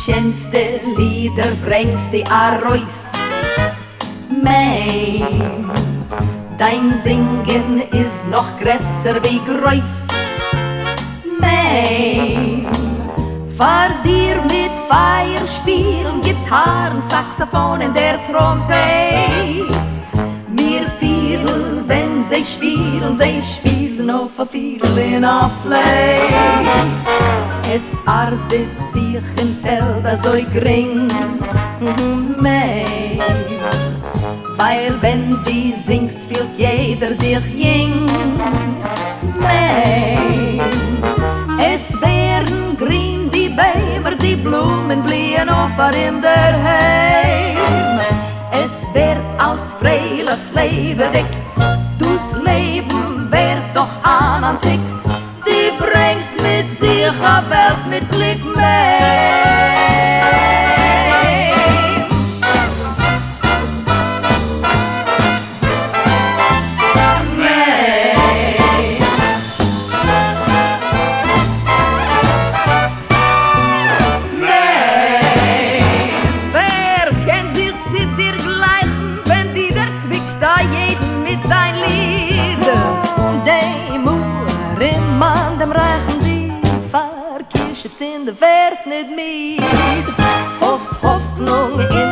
schönste Lieder bringst die Arois. ΜΕЙΜ, dein Singen ist noch größer wie groß. ΜΕЙΜ, fahr dir mit Feier spielen, Gitarren, Saxophon und der Trompet. Wir fühlen, wenn sie spielen auf a Fiedel auf Flay. Es arbeitet sich im Feld so gering, ΜΕЙΜ, weil wenn die singst, fühlt jeder sich jing. ΜΕЙΜ, es werden grün die Bäume, die Blumen blühen auf in der Heim. Es wird als freilich lebendig, dus Leben wird doch anantik. Die bringst mit sich a Welt mit Glück ΜΕЙΜ. In de vers niet meer, Post Hoffnung in